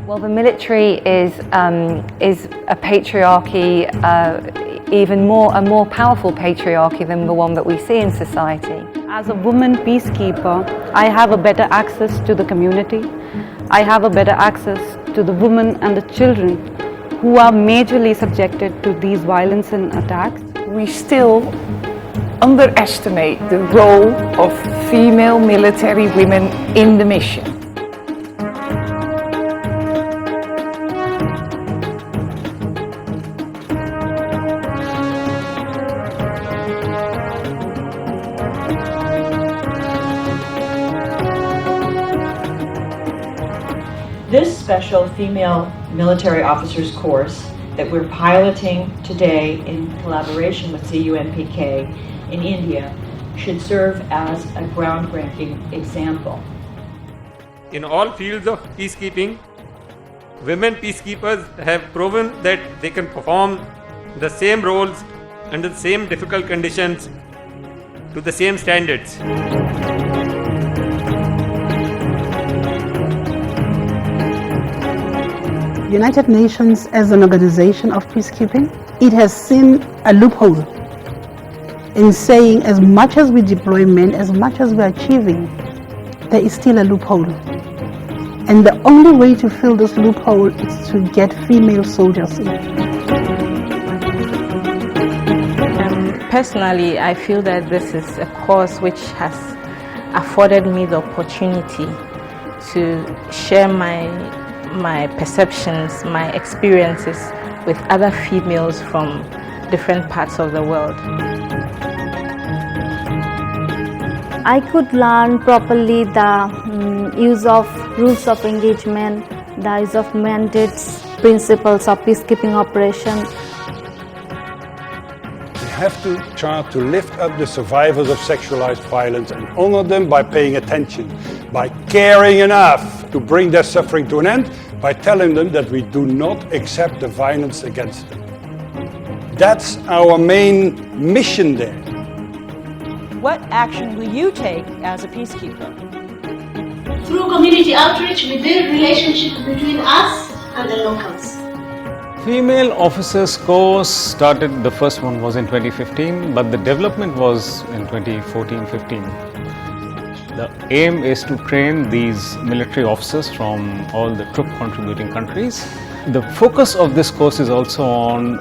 Well, the military is a patriarchy, a more powerful patriarchy than the one that we see in society. As a woman peacekeeper, I have a better access to the community. I have a better access to the women and the children who are majorly subjected to these violence and attacks. We still underestimate the role of female military women in the mission. This special female military officers course that we're piloting today in collaboration with CUNPK in India should serve as a groundbreaking example. In all fields of peacekeeping, women peacekeepers have proven that they can perform the same roles under the same difficult conditions to the same standards. United Nations as an organization of peacekeeping, it has seen a loophole in saying as much as we deploy men, as much as we're achieving, there is still a loophole. And the only way to fill this loophole is to get female soldiers in. Personally, I feel that this is a course which has afforded me the opportunity to share my perceptions, my experiences with other females from different parts of the world. I could learn properly the use of rules of engagement, the use of mandates, principles of peacekeeping operation. We have to try to lift up the survivors of sexualized violence and honor them by paying attention, by caring enough to bring their suffering to an end, by telling them that we do not accept the violence against them. That's our main mission there. What action will you take as a peacekeeper? Through community outreach, we build relationships between us and the locals. Female officers course started, the first one was in 2015, but the development was in 2014-15. The aim is to train these military officers from all the troop contributing countries. The focus of this course is also on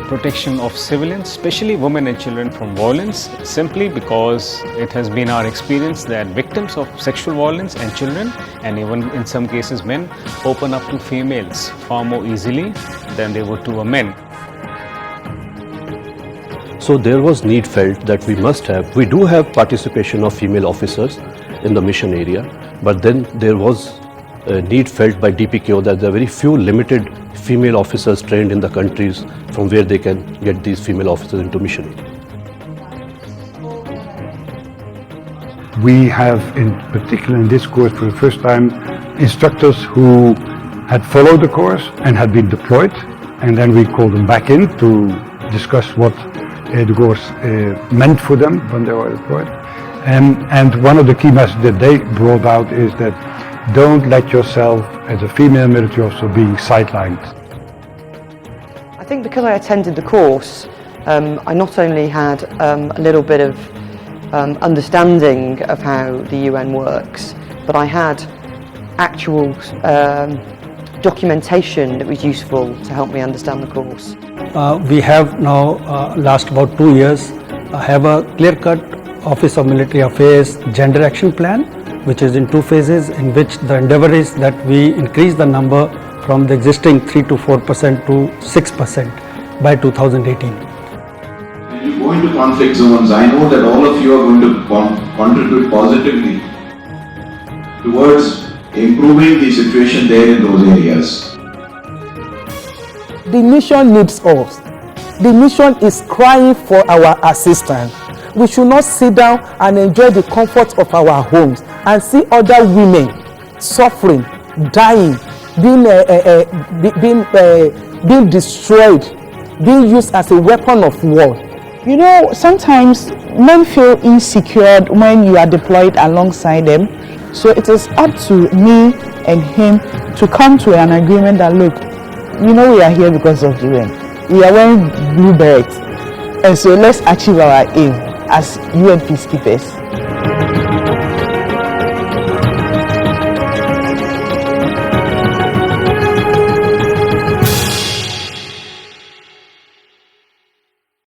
protection of civilians, especially women and children from violence, simply because it has been our experience that victims of sexual violence and children, and even in some cases men, open up to females far more easily than they would to a men. So there was need felt that we do have participation of female officers in the mission area, but then there was a need felt by DPKO that there are very few limited female officers trained in the countries from where they can get these female officers into mission. We have, in particular in this course for the first time, instructors who had followed the course and had been deployed, and then we called them back in to discuss what the course meant for them when they were deployed. And one of the key messages that they brought out is that don't let yourself, as a female military officer, being sidelined. I think because I attended the course, I not only had a little bit of understanding of how the UN works, but I had actual documentation that was useful to help me understand the course. We have now, last about 2 years, have a clear-cut Office of Military Affairs Gender Action Plan, which is in 2 phases, in which the endeavour is that we increase the number from the existing 3 to 4% to 6% by 2018. When you go into conflict zones, I know that all of you are going to contribute positively towards improving the situation there in those areas. The mission needs us. The mission is crying for our assistance. We should not sit down and enjoy the comfort of our homes and see other women suffering, dying, being destroyed, being used as a weapon of war. You know, sometimes men feel insecure when you are deployed alongside them. So it is up to me and him to come to an agreement that, look, we know we are here because of the UN. We are wearing blue berets, and so let's achieve our aim as UN peacekeepers.